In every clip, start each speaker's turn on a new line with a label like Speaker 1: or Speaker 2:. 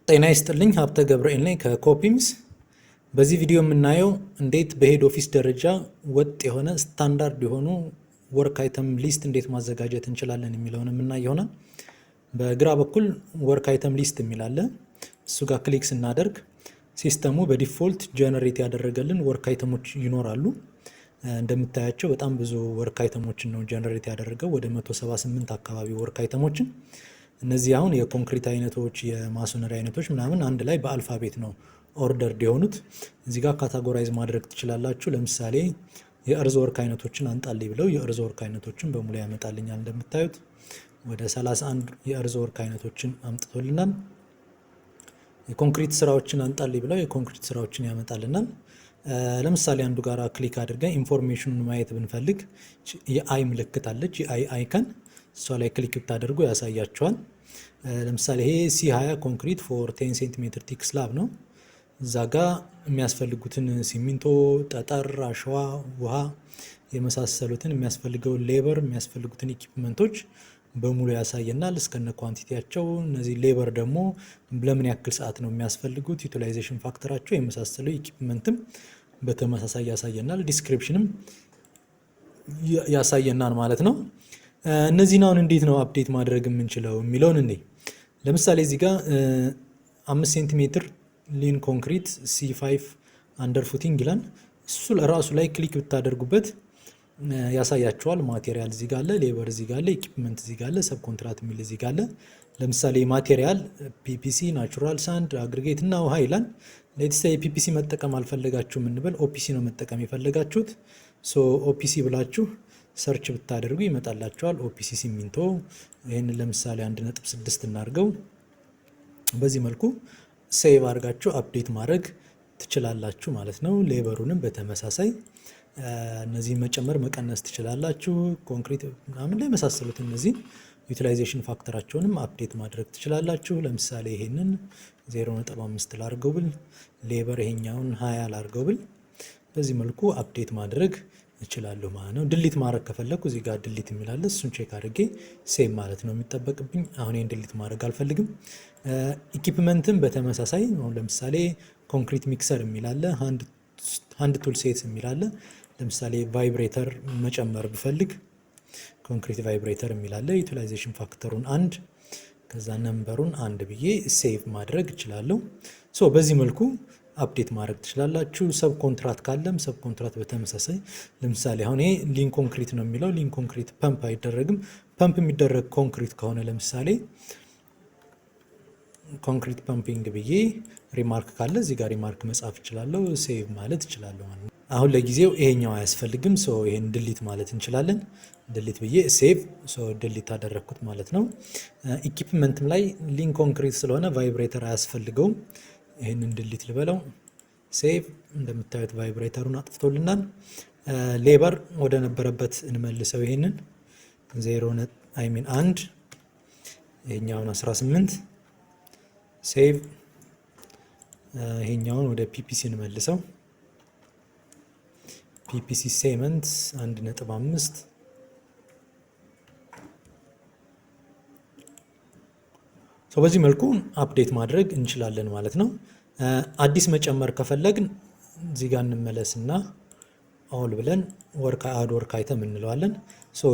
Speaker 1: ጤና ይስጥልኝ ሀብተ ገብርኤል ነኝ ከኮፒምስ። በዚህ ቪዲዮ የምናየው እንዴት በሄድ ኦፊስ ደረጃ ወጥ የሆነ ስታንዳርድ የሆኑ ወርክ አይተም ሊስት እንዴት ማዘጋጀት እንችላለን የሚለውን የምናየው ይሆናል። በግራ በኩል ወርክ አይተም ሊስት የሚል አለ። እሱ ጋር ክሊክ ስናደርግ ሲስተሙ በዲፎልት ጀነሬት ያደረገልን ወርክ አይተሞች ይኖራሉ። እንደምታያቸው በጣም ብዙ ወርክ አይተሞችን ነው ጀነሬት ያደረገው፣ ወደ 178 አካባቢ ወርክ አይተሞችን። እነዚህ አሁን የኮንክሪት አይነቶች የማሶነሪ አይነቶች ምናምን አንድ ላይ በአልፋቤት ነው ኦርደርድ የሆኑት። እዚህ ጋር ካታጎራይዝ ማድረግ ትችላላችሁ። ለምሳሌ የእርዝ ወርክ አይነቶችን አንጣልኝ ብለው የእርዝ ወርክ አይነቶችን በሙሉ ያመጣልኛል። እንደምታዩት ወደ 31 የእርዝ ወርክ አይነቶችን አምጥቶልናል። የኮንክሪት ስራዎችን አንጣልኝ ብለው የኮንክሪት ስራዎችን ያመጣልናል። ለምሳሌ አንዱ ጋር ክሊክ አድርገን ኢንፎርሜሽኑን ማየት ብንፈልግ የአይ ምልክት አለች፣ የአይ አይከን እሷ ላይ ክሊክ ብታደርጉ ያሳያቸዋል። ለምሳሌ ይሄ C20 ኮንክሪት ፎር 10 ሴንቲሜትር ቲክ ስላብ ነው። እዛ ጋ የሚያስፈልጉትን ሲሚንቶ፣ ጠጠር፣ አሸዋ፣ ውሃ የመሳሰሉትን የሚያስፈልገውን ሌበር፣ የሚያስፈልጉትን ኢኩፕመንቶች በሙሉ ያሳየናል እስከነ ኳንቲቲያቸው። እነዚህ ሌበር ደግሞ ለምን ያክል ሰዓት ነው የሚያስፈልጉት፣ ዩቲላይዜሽን ፋክተራቸው የመሳሰሉ ኢኩፕመንትም በተመሳሳይ ያሳየናል። ዲስክሪፕሽንም ያሳየናል ማለት ነው። እነዚህን አሁን እንዴት ነው አፕዴት ማድረግ የምንችለው የሚለውን እንዴ፣ ለምሳሌ እዚህ ጋር 5 ሴንቲሜትር ሊን ኮንክሪት C5 አንደር ፉቲንግ ይላል። እሱ ራሱ ላይ ክሊክ ብታደርጉበት ያሳያቸዋል። ማቴሪያል እዚህ ጋር አለ፣ ሌበር እዚህ ጋር አለ፣ ኢኩፕመንት እዚህ ጋር አለ፣ ሰብ ኮንትራት የሚል እዚህ ጋር አለ። ለምሳሌ ማቴሪያል ፒፒሲ፣ ናቹራል ሳንድ፣ አግሪጌት እና ውሃ ይላል። ለዚህ ፒፒሲ መጠቀም አልፈለጋችሁም እንበል፣ ኦፒሲ ነው መጠቀም የፈለጋችሁት። ኦፒሲ ብላችሁ ሰርች ብታደርጉ ይመጣላችኋል። ኦፒሲ ሲሚንቶ፣ ይህንን ለምሳሌ 1.6 እናድርገው። በዚህ መልኩ ሴቭ አድርጋችሁ አፕዴት ማድረግ ትችላላችሁ ማለት ነው። ሌበሩንም በተመሳሳይ እነዚህ መጨመር መቀነስ ትችላላችሁ። ኮንክሪት ምናምን ላይ መሳሰሉት እነዚህ ዩቲላይዜሽን ፋክተራቸውንም አፕዴት ማድረግ ትችላላችሁ። ለምሳሌ ይሄንን 0.5 ላርገው ብል፣ ሌበር ይሄኛውን 20 ላርገው ብል፣ በዚህ መልኩ አፕዴት ማድረግ እችላለሁ ማለት ነው። ድሊት ማድረግ ከፈለኩ እዚህ ጋር ድሊት የሚላለ እሱን ቼክ አድርጌ ሴቭ ማለት ነው የሚጠበቅብኝ። አሁን ይሄን ድሊት ማድረግ አልፈልግም። ኢኩፕመንትም በተመሳሳይ አሁን ለምሳሌ ኮንክሪት ሚክሰር የሚላለ፣ ሃንድ ቱል ሴት የሚላለ። ለምሳሌ ቫይብሬተር መጨመር ብፈልግ ኮንክሪት ቫይብሬተር የሚላለ፣ ዩቲላይዜሽን ፋክተሩን 1 ከዛ ነምበሩን 1 ብዬ ሴቭ ማድረግ እችላለሁ። በዚህ መልኩ አፕዴት ማድረግ ትችላላችሁ። ሰብ ኮንትራት ካለም ሰብ ኮንትራት በተመሳሳይ። ለምሳሌ አሁን ይሄ ሊን ኮንክሪት ነው የሚለው፣ ሊን ኮንክሪት ፐምፕ አይደረግም። ፐምፕ የሚደረግ ኮንክሪት ከሆነ ለምሳሌ ኮንክሪት ፐምፒንግ ብዬ ሪማርክ ካለ እዚህ ጋር ሪማርክ መጻፍ እችላለሁ፣ ሴቭ ማለት እችላለሁ ማለት ነው። አሁን ለጊዜው ይሄኛው አያስፈልግም። ይሄን ድሊት ማለት እንችላለን። ድሊት ብዬ ሴቭ፣ ድሊት አደረግኩት ማለት ነው። ኢኩፕመንትም ላይ ሊን ኮንክሪት ስለሆነ ቫይብሬተር አያስፈልገውም። ይህንን ድሊት ልበለው፣ ሴቭ። እንደምታዩት ቫይብሬተሩን አጥፍቶልናል። ሌበር ወደ ነበረበት እንመልሰው። ይሄንን 1 ይሄኛውን 18 ሴቭ። ይሄኛውን ወደ ፒፒሲ እንመልሰው። ፒፒሲ ሴመንት 1.5 በዚህ መልኩ አፕዴት ማድረግ እንችላለን ማለት ነው። አዲስ መጨመር ከፈለግን እዚህ ጋር እንመለስና ኦል ብለን አድ ወርክ አይተም እንለዋለን።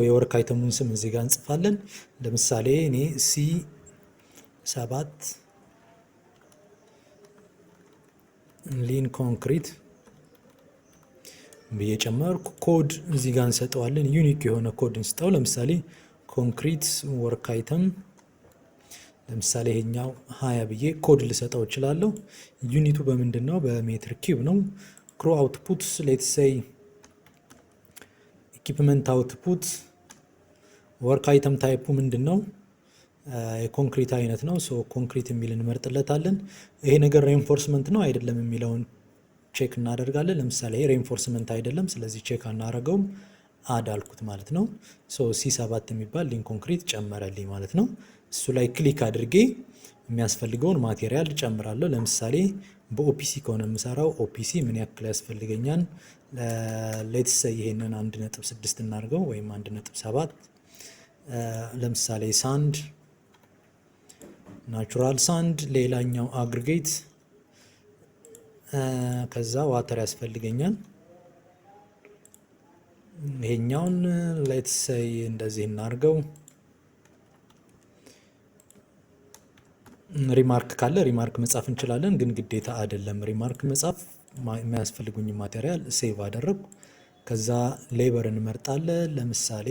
Speaker 1: የወርክ አይተሙን ስም እዚህ ጋር እንጽፋለን። ለምሳሌ እኔ C7 ሊን ኮንክሪት ብዬ ጨመርኩ። ኮድ እዚህ ጋር እንሰጠዋለን። ዩኒክ የሆነ ኮድ እንስጠው። ለምሳሌ ኮንክሪት ወርክ አይተም፣ ለምሳሌ ይሄኛው 20 ብዬ ኮድ ልሰጠው እችላለሁ። ዩኒቱ በምንድን ነው? በሜትር ኪዩብ ነው። ክሩ አውትፑት ሌትስ ሴይ ኢኩፕመንት አውትፑት ወርክ አይተም ታይፑ ምንድን ነው? የኮንክሪት አይነት ነው። ኮንክሪት የሚል እንመርጥለታለን። ይሄ ነገር ሬንፎርስመንት ነው አይደለም የሚለውን ቼክ እናደርጋለን። ለምሳሌ ሬንፎርስመንት አይደለም፣ ስለዚህ ቼክ አናደርገውም። አድ አልኩት ማለት ነው። C7 የሚባል ሊን ኮንክሪት ጨመረልኝ ማለት ነው። እሱ ላይ ክሊክ አድርጌ የሚያስፈልገውን ማቴሪያል ጨምራለሁ። ለምሳሌ በኦፒሲ ከሆነ የምሰራው ኦፒሲ ምን ያክል ያስፈልገኛል? ሌትስ ይሄንን 1.6 እናድርገው ወይም 1.7። ለምሳሌ ሳንድ ናቹራል ሳንድ፣ ሌላኛው አግሪጌት፣ ከዛ ዋተር ያስፈልገኛል። ይሄኛውን ሌትስ ሴይ እንደዚህ እናርገው። ሪማርክ ካለ ሪማርክ መጻፍ እንችላለን፣ ግን ግዴታ አይደለም ሪማርክ መጻፍ። የሚያስፈልጉኝ ማቴሪያል ሴቭ አደረግኩ። ከዛ ሌበር እንመርጣለን። ለምሳሌ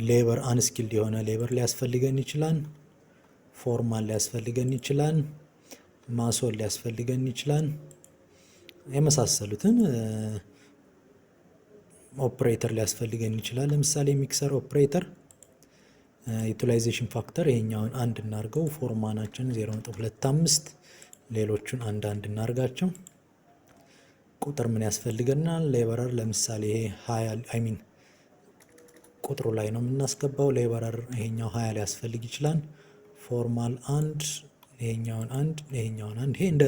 Speaker 1: ሌበር አንስኪልድ የሆነ ሌበር ሊያስፈልገን ይችላል። ፎርማን ሊያስፈልገን ይችላል። ማሶን ሊያስፈልገን ይችላል። የመሳሰሉትን ኦፕሬተር ሊያስፈልገን ይችላል። ለምሳሌ ሚክሰር ኦፕሬተር፣ ዩቲላይዜሽን ፋክተር ይሄኛውን አንድ እናርገው። ፎርማናችን 0.25፣ ሌሎቹን አንድ እናርጋቸው። ቁጥር ምን ያስፈልገናል? ሌበረር ለምሳሌ ይሄ 20 ቁጥሩ ላይ ነው የምናስገባው። ሌበረር ይሄኛው 20 ሊያስፈልግ ይችላል። ፎርማል አንድ፣ ይሄኛውን አንድ፣ ይሄኛውን አንድ። ይሄ እንደ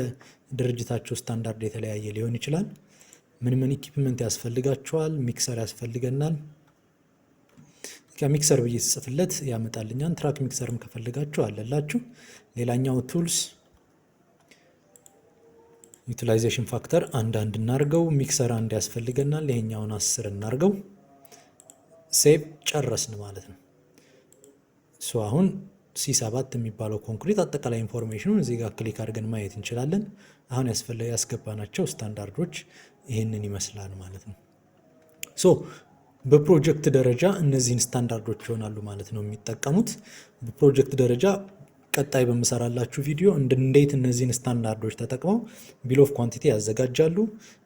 Speaker 1: ድርጅታቸው ስታንዳርድ የተለያየ ሊሆን ይችላል። ምን ኢኩፕመንት ያስፈልጋቸዋል? ሚክሰር ያስፈልገናል። ከሚክሰር ብዬ ጽፍለት ያመጣልኛል። ትራክ ሚክሰርም ከፈልጋችሁ አለላችሁ። ሌላኛው ቱልስ ዩቲላይዜሽን ፋክተር አንድ እናርገው። ሚክሰር አንድ ያስፈልገናል። ይሄኛውን 10 እናርገው። ሴቭ ጨረስን ማለት ነው። አሁን C7 የሚባለው ኮንክሪት አጠቃላይ ኢንፎርሜሽኑን እዚህ ጋር ክሊክ አድርገን ማየት እንችላለን። አሁን ያስገባናቸው ስታንዳርዶች ይህንን ይመስላል ማለት ነው። በፕሮጀክት ደረጃ እነዚህን ስታንዳርዶች ይሆናሉ ማለት ነው የሚጠቀሙት። በፕሮጀክት ደረጃ ቀጣይ በምሰራላችሁ ቪዲዮ እንዴት እነዚህን ስታንዳርዶች ተጠቅመው ቢል ኦፍ ኳንቲቲ ያዘጋጃሉ፣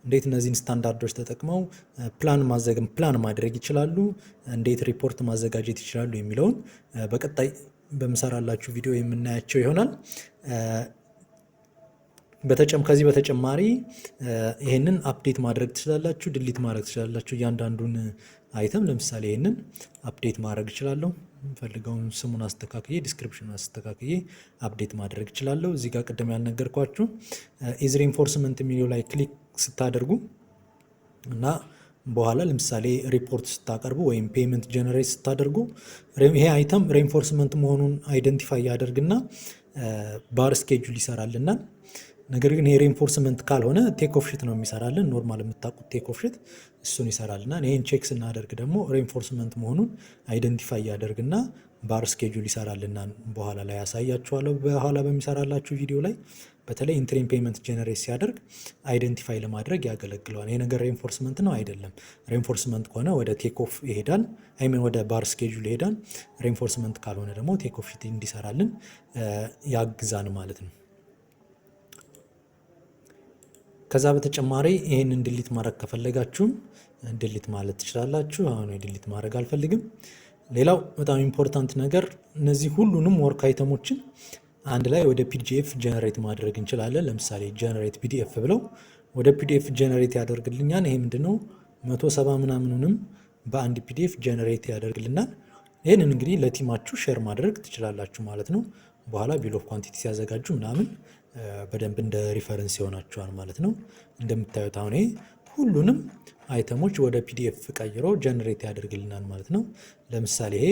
Speaker 1: እንዴት እነዚህን ስታንዳርዶች ተጠቅመው ፕላን ማድረግ ይችላሉ፣ እንዴት ሪፖርት ማዘጋጀት ይችላሉ የሚለውን በቀጣይ በምሰራላችሁ ቪዲዮ የምናያቸው ይሆናል። ከዚህ በተጨማሪ ይሄንን አፕዴት ማድረግ ትችላላችሁ፣ ድሊት ማድረግ ትችላላችሁ። እያንዳንዱን አይተም ለምሳሌ ይሄንን አፕዴት ማድረግ እችላለሁ። ፈልገውን ስሙን አስተካክዬ ዲስክሪፕሽኑን አስተካክዬ አፕዴት ማድረግ እችላለሁ። እዚህ ጋር ቅድም ያልነገርኳችሁ ኢዝ ሪኢንፎርስመንት የሚለው ላይ ክሊክ ስታደርጉ እና በኋላ ለምሳሌ ሪፖርት ስታቀርቡ ወይም ፔመንት ጀነሬት ስታደርጉ ይሄ አይተም ሪኢንፎርስመንት መሆኑን አይደንቲፋይ ያደርግና ባር ስኬጁል ይሰራልናል። ነገር ግን ይሄ ሪኢንፎርስመንት ካልሆነ ቴክ ኦፍ ሺት ነው የሚሰራልን። ኖርማል የምታውቁት ቴክ ኦፍ ሺት እሱን ይሰራልና ይሄን ቼክ ስናደርግ ደግሞ ሪኢንፎርስመንት መሆኑን አይደንቲፋይ ያደርግና ባር ስኬጁል ይሰራልና በኋላ ላይ ያሳያችኋለሁ። በኋላ በሚሰራላችሁ ቪዲዮ ላይ በተለይ ኢንትሪም ፔመንት ጀነሬት ሲያደርግ አይደንቲፋይ ለማድረግ ያገለግለዋል። ይሄ ነገር ሪኢንፎርስመንት ነው አይደለም። ሪኢንፎርስመንት ከሆነ ወደ ቴክ ኦፍ ይሄዳል፣ ወደ ባር ስኬጁል ይሄዳል። ሪኢንፎርስመንት ካልሆነ ደግሞ ቴክ ኦፍ ሺት እንዲሰራልን ያግዛን ማለት ነው። ከዛ በተጨማሪ ይሄንን ድሊት ማድረግ ከፈለጋችሁም ድሊት ማለት ትችላላችሁ። አሁን ድሊት ማድረግ አልፈልግም። ሌላው በጣም ኢምፖርታንት ነገር እነዚህ ሁሉንም ወርክ አይተሞችን አንድ ላይ ወደ ፒዲኤፍ ጀነሬት ማድረግ እንችላለን። ለምሳሌ ጀነሬት ፒዲኤፍ ብለው ወደ ፒዲኤፍ ጀነሬት ያደርግልኛል። ይሄ ምንድነው 170 ምናምኑንም በአንድ ፒዲኤፍ ጀነሬት ያደርግልናል። ይህንን እንግዲህ ለቲማችሁ ሼር ማድረግ ትችላላችሁ ማለት ነው። በኋላ ቢል ኦፍ ኳንቲቲ ሲያዘጋጁ ምናምን በደንብ እንደ ሪፈረንስ ይሆናችኋል ማለት ነው። እንደምታዩት አሁን ሁሉንም አይተሞች ወደ ፒዲኤፍ ቀይሮ ጀነሬት ያደርግልናል ማለት ነው። ለምሳሌ ይሄ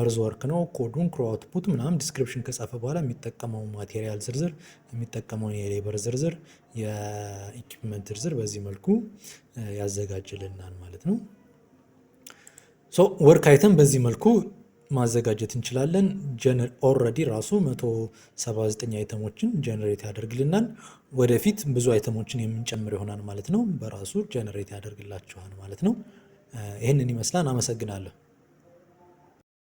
Speaker 1: እርዝ ወርክ ነው። ኮዱን ክሮ አውትፑት ምናምን ዲስክሪፕሽን ከጻፈ በኋላ የሚጠቀመው ማቴሪያል ዝርዝር፣ የሚጠቀመውን የሌበር ዝርዝር፣ የኢኩፕመንት ዝርዝር በዚህ መልኩ ያዘጋጅልናል ማለት ነው። ወርክ አይተም በዚህ መልኩ ማዘጋጀት እንችላለን። ኦልሬዲ ራሱ 179 አይተሞችን ጀነሬት ያደርግልናል። ወደፊት ብዙ አይተሞችን የምንጨምር ይሆናል ማለት ነው። በራሱ ጀነሬት ያደርግላችኋል ማለት ነው። ይህንን ይመስላል። አመሰግናለሁ።